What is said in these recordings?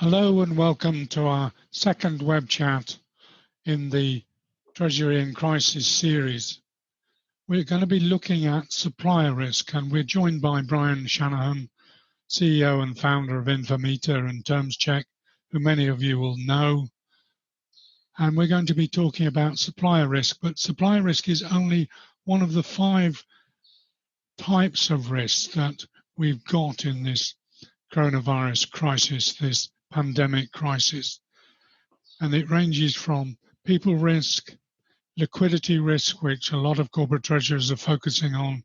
Hello and welcome to our second web chat in the Treasury in Crisis series. We're going to be looking at supplier risk, and we're joined by Brian Shanahan, CEO and founder of Informita and Terms Check, who many of you will know. And we're going to be talking about supplier risk, but supplier risk is only one of the 5 types of risks that we've got in this coronavirus crisis, this pandemic crisis. And it ranges from people risk, liquidity risk, which a lot of corporate treasurers are focusing on,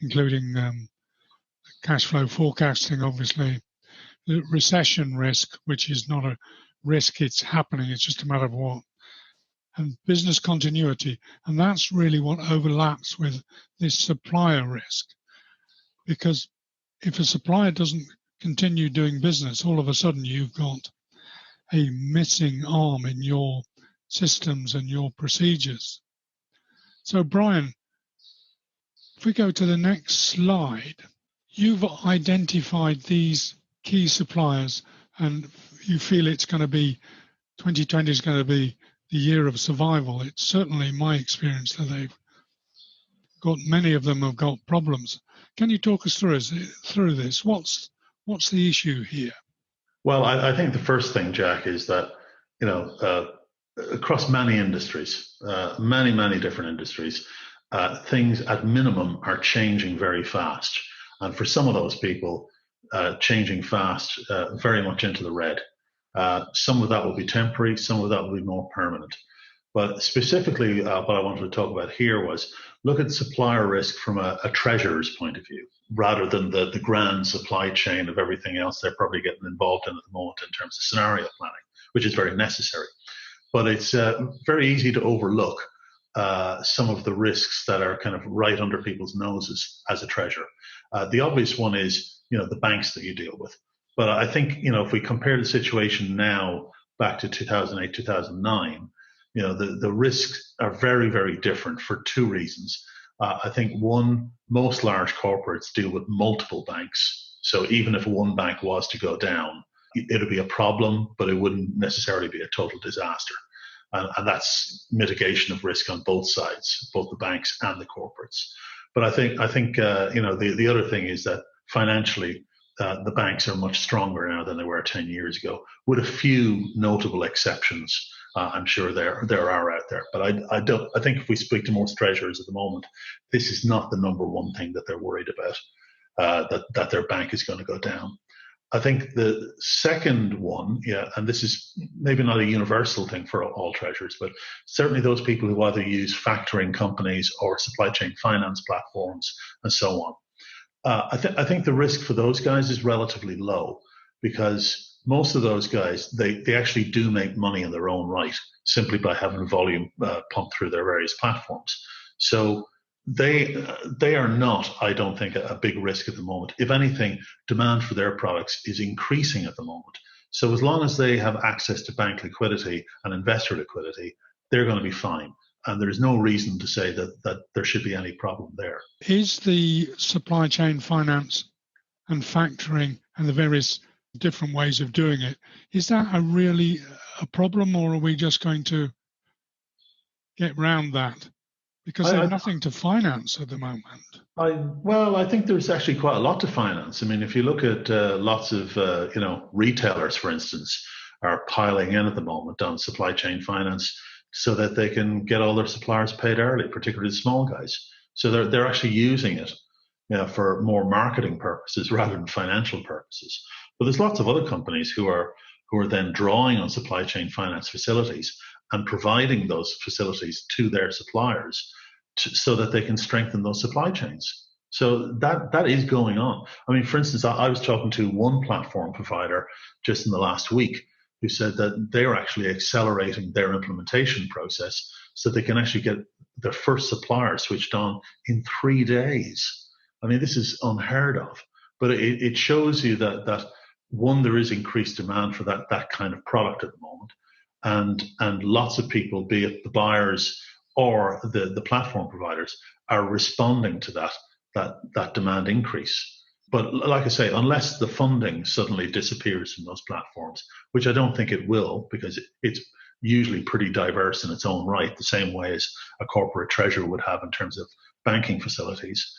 including cash flow forecasting, obviously, the recession risk, which is not a risk, it's happening, it's just a matter of what, and business continuity. And that's really what overlaps with this supplier risk. Because if a supplier doesn't continue doing business, all of a sudden you've got a missing arm in your systems and your procedures. So Brian, if we go to the next slide, you've identified these key suppliers and you feel it's going to be, 2020 is going to be the year of survival. It's certainly my experience that many of them have got problems. Can you talk us through this? What's the issue here? Well, I think the first thing, Jack, is that, across many industries, many different industries, things at minimum are changing very fast. And for some of those people, changing fast, very much into the red. Some of that will be temporary, some of that will be more permanent. But specifically, what I wanted to talk about here was look at supplier risk from a treasurer's point of view, rather than the grand supply chain of everything else they're probably getting involved in at the moment in terms of scenario planning, which is very necessary. But it's very easy to overlook some of the risks that are kind of right under people's noses as a treasurer. The obvious one is, the banks that you deal with. But I think, if we compare the situation now back to 2008, 2009, the risks are very different for 2 reasons. I think one, most large corporates deal with multiple banks. So even if one bank was to go down, it would be a problem, but it wouldn't necessarily be a total disaster. And that's mitigation of risk on both sides, both the banks and the corporates. But I think the other thing is that financially, the banks are much stronger now than they were 10 years ago, with a few notable exceptions. I'm sure there are out there, but I think if we speak to most treasurers at the moment, this is not the number one thing that they're worried about, that their bank is going to go down. I think the second one, and this is maybe not a universal thing for all treasurers, but certainly those people who either use factoring companies or supply chain finance platforms and so on. I think the risk for those guys is relatively low, because most of those guys, they actually do make money in their own right, simply by having volume pumped through their various platforms. So they are not, I don't think, a big risk at the moment. If anything, demand for their products is increasing at the moment. So as long as they have access to bank liquidity and investor liquidity, they're going to be fine. And there's no reason to say that there should be any problem there. Is the supply chain finance and factoring and the various different ways of doing it, is that really a problem, or are we just going to get around that? Because there's nothing to finance at the moment. I think there's actually quite a lot to finance. I mean, if you look at lots of retailers, for instance, are piling in at the moment on supply chain finance so that they can get all their suppliers paid early, particularly the small guys. So they're actually using it for more marketing purposes rather than financial purposes. But there's lots of other companies who are then drawing on supply chain finance facilities and providing those facilities to their suppliers so that they can strengthen those supply chains. So that is going on. I mean, for instance, I was talking to one platform provider just in the last week who said that they're actually accelerating their implementation process so they can actually get their first supplier switched on in 3 days. I mean, this is unheard of, but it shows you that one, there is increased demand for that kind of product at the moment, and lots of people, be it the buyers or the platform providers, are responding to that demand increase. But like I say, unless the funding suddenly disappears from those platforms, which I don't think it will, because it's usually pretty diverse in its own right, the same way as a corporate treasurer would have in terms of banking facilities,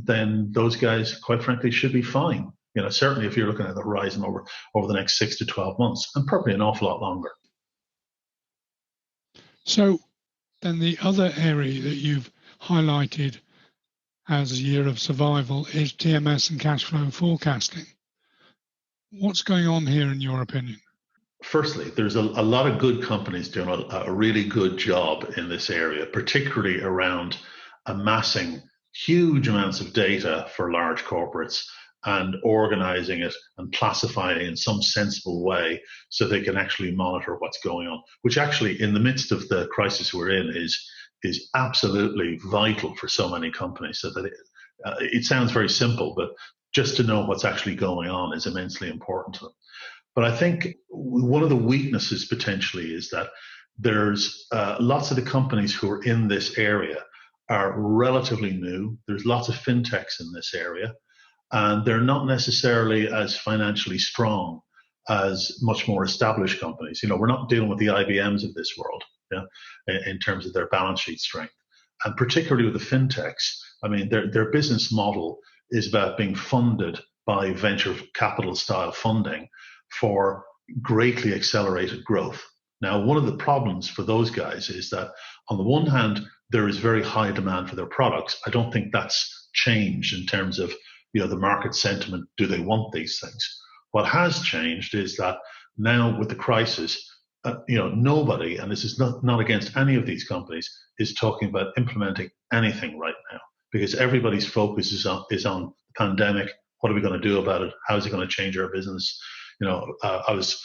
then those guys, quite frankly, should be fine. Certainly if you're looking at the horizon over the next 6 to 12 months, and probably an awful lot longer. So then the other area that you've highlighted as a year of survival is TMS and cash flow forecasting. What's going on here in your opinion? Firstly, there's a lot of good companies doing a really good job in this area, particularly around amassing huge amounts of data for large corporates and organizing it and classifying it in some sensible way so they can actually monitor what's going on, which actually in the midst of the crisis we're in is absolutely vital for so many companies. So that it sounds very simple, but just to know what's actually going on is immensely important to them. But I think one of the weaknesses potentially is that there's lots of the companies who are in this area are relatively new. There's lots of fintechs in this area, and they're not necessarily as financially strong as much more established companies. We're not dealing with the IBMs of this world, in terms of their balance sheet strength. And particularly with the fintechs, I mean, their business model is about being funded by venture capital style funding for greatly accelerated growth. Now, one of the problems for those guys is that on the one hand, there is very high demand for their products. I don't think that's changed in terms of the market sentiment. Do they want these things? What has changed is that now with the crisis, nobody, and this is not against any of these companies, is talking about implementing anything right now, because everybody's focus is on the pandemic. What are we going to do about it? How is it going to change our business? I was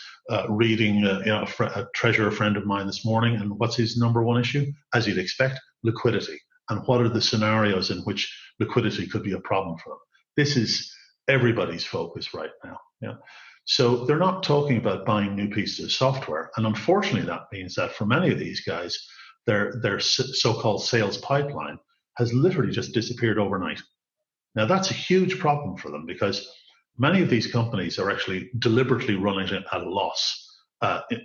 reading a treasurer friend of mine this morning, and what's his number one issue? As you'd expect, liquidity. And what are the scenarios in which liquidity could be a problem for them? This is everybody's focus right now. So they're not talking about buying new pieces of software. And unfortunately, that means that for many of these guys, their so-called sales pipeline has literally just disappeared overnight. Now, that's a huge problem for them, because many of these companies are actually deliberately running at a loss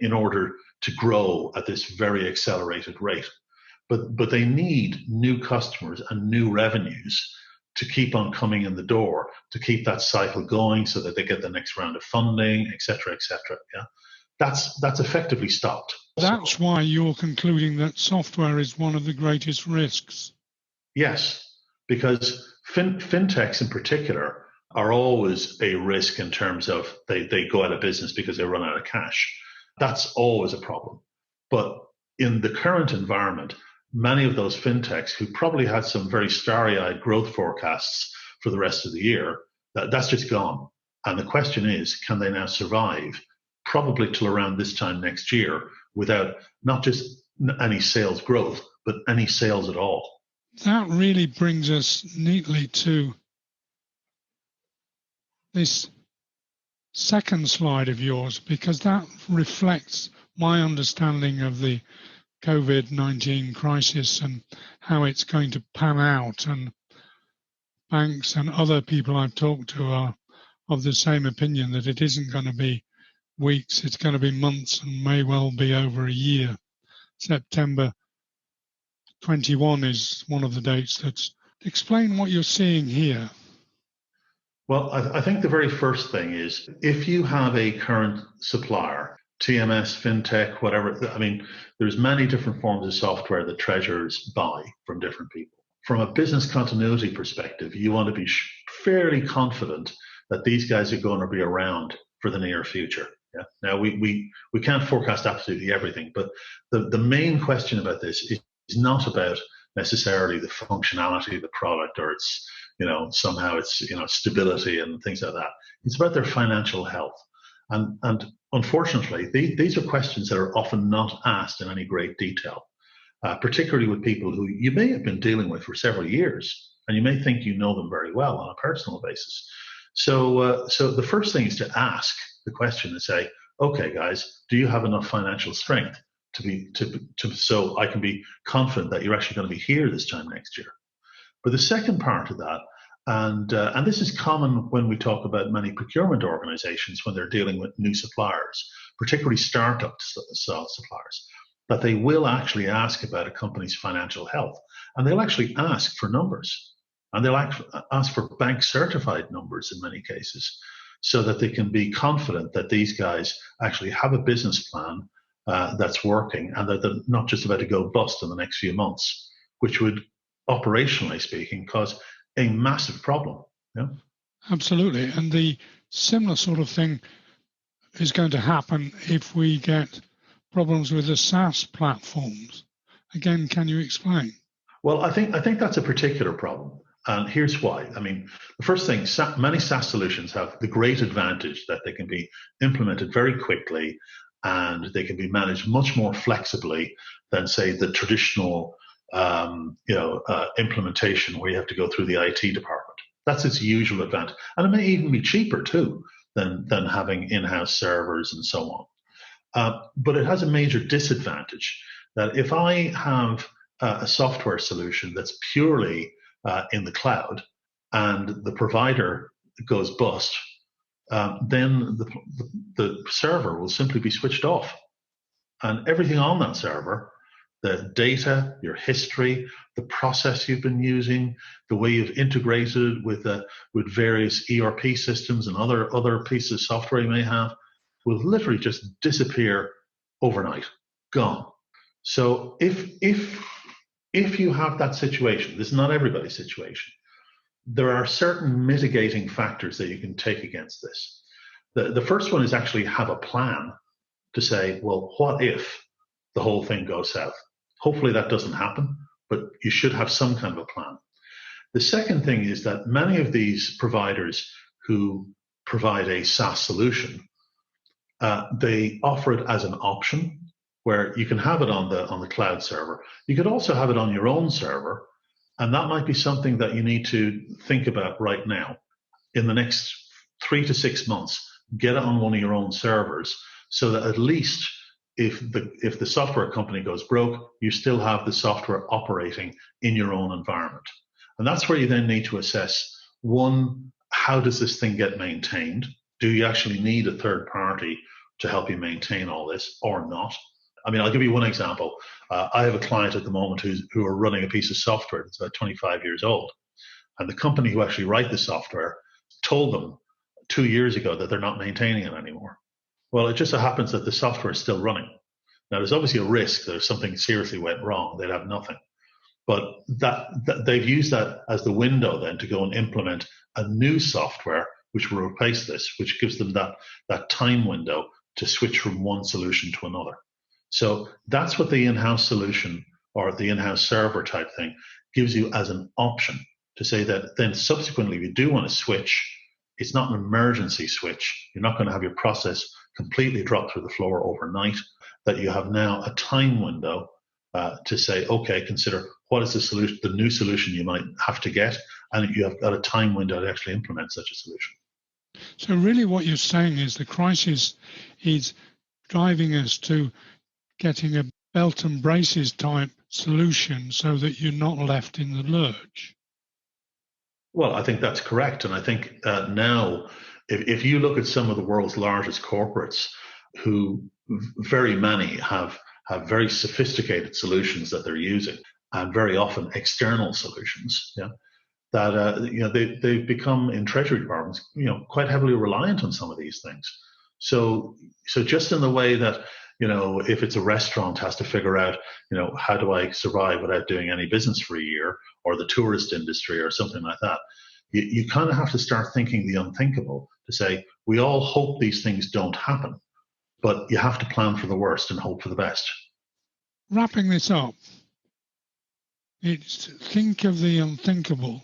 in order to grow at this very accelerated rate. But they need new customers and new revenues to keep on coming in the door, to keep that cycle going so that they get the next round of funding, et cetera, et cetera. Yeah, that's effectively stopped. That's why you're concluding that software is one of the greatest risks. Yes, because fintechs in particular are always a risk in terms of they go out of business because they run out of cash. That's always a problem. But in the current environment, many of those fintechs who probably had some very starry-eyed growth forecasts for the rest of the year, that's just gone. And the question is, can they now survive probably till around this time next year without not just any sales growth, but any sales at all? That really brings us neatly to this second slide of yours, because that reflects my understanding of the COVID-19 crisis and how it's going to pan out. And banks and other people I've talked to are of the same opinion, that it isn't going to be weeks, it's going to be months and may well be over a year. September 21 is one of the dates. That's explain what you're seeing here. Well, I think the very first thing is, if you have a current supplier, TMS, fintech, whatever, I mean, there's many different forms of software that treasurers buy from different people. From a business continuity perspective, you want to be fairly confident that these guys are going to be around for the near future. Yeah. Now, we can't forecast absolutely everything, but the main question about this is not about necessarily the functionality of the product, or its somehow it's stability and things like that. It's about their financial health, and unfortunately these are questions that are often not asked in any great detail, particularly with people who you may have been dealing with for several years, and you may think you know them very well on a personal basis. So the first thing is to ask the question and say, okay, guys, do you have enough financial strength to so I can be confident that you're actually going to be here this time next year? But the second part of that, And this is common when we talk about many procurement organizations when they're dealing with new suppliers, particularly startup suppliers, that they will actually ask about a company's financial health. And they'll actually ask for numbers. And they'll ask for bank certified numbers in many cases, so that they can be confident that these guys actually have a business plan that's working, and that they're not just about to go bust in the next few months, which would, operationally speaking, cause a massive problem. Yeah? Absolutely. And the similar sort of thing is going to happen if we get problems with the SaaS platforms. Again, can you explain? Well, I think that's a particular problem. And here's why. I mean, the first thing, many SaaS solutions have the great advantage that they can be implemented very quickly, and they can be managed much more flexibly than, say, the traditional implementation where you have to go through the IT department. That's its usual advantage. And it may even be cheaper too than having in-house servers and so on. But it has a major disadvantage that if I have a software solution that's purely in the cloud and the provider goes bust, then the server will simply be switched off. And everything on that server, the data, your history, the process you've been using, the way you've integrated with various ERP systems and other pieces of software you may have, will literally just disappear overnight, gone. So if you have that situation, this is not everybody's situation, there are certain mitigating factors that you can take against this. The first one is actually have a plan to say, well, what if the whole thing goes south? Hopefully that doesn't happen, but you should have some kind of a plan. The second thing is that many of these providers who provide a SaaS solution, they offer it as an option where you can have it on the cloud server. You could also have it on your own server, and that might be something that you need to think about right now. In the next 3 to 6 months, get it on one of your own servers, so that at least if the software company goes broke, you still have the software operating in your own environment. And that's where you then need to assess, one, how does this thing get maintained? Do you actually need a third party to help you maintain all this or not? I mean, I'll give you one example. I have a client at the moment who are running a piece of software that's about 25 years old. And the company who actually write the software told them 2 years ago that they're not maintaining it anymore. Well, it just so happens that the software is still running. Now, there's obviously a risk that if something seriously went wrong, they'd have nothing. But that they've used that as the window then to go and implement a new software which will replace this, which gives them that time window to switch from one solution to another. So that's what the in-house solution or the in-house server type thing gives you as an option, to say that then subsequently, if you do want to switch, it's not an emergency switch. You're not going to have your process completely drop through the floor overnight, that you have now a time window to say, okay, consider what is the solution, the new solution you might have to get, and you have got a time window to actually implement such a solution. So really what you're saying is the crisis is driving us to getting a belt and braces type solution so that you're not left in the lurch. Well, I think that's correct. And I think now, if you look at some of the world's largest corporates, who very many have very sophisticated solutions that they're using, and very often external solutions, that they've become, in treasury departments, quite heavily reliant on some of these things. So just in the way that, if it's a restaurant has to figure out, how do I survive without doing any business for a year, or the tourist industry or something like that, you kind of have to start thinking the unthinkable, to say, we all hope these things don't happen, but you have to plan for the worst and hope for the best. Wrapping this up, it's think of the unthinkable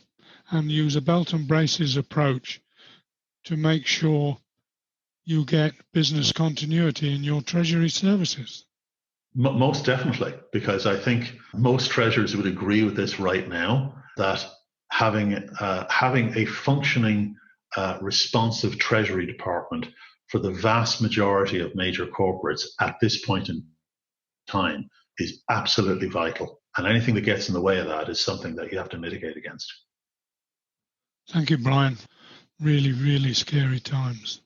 and use a belt and braces approach to make sure you get business continuity in your treasury services. Most definitely, because I think most treasurers would agree with this right now, that having a functioning, responsive treasury department for the vast majority of major corporates at this point in time is absolutely vital. And anything that gets in the way of that is something that you have to mitigate against. Thank you, Brian. Really, really scary times.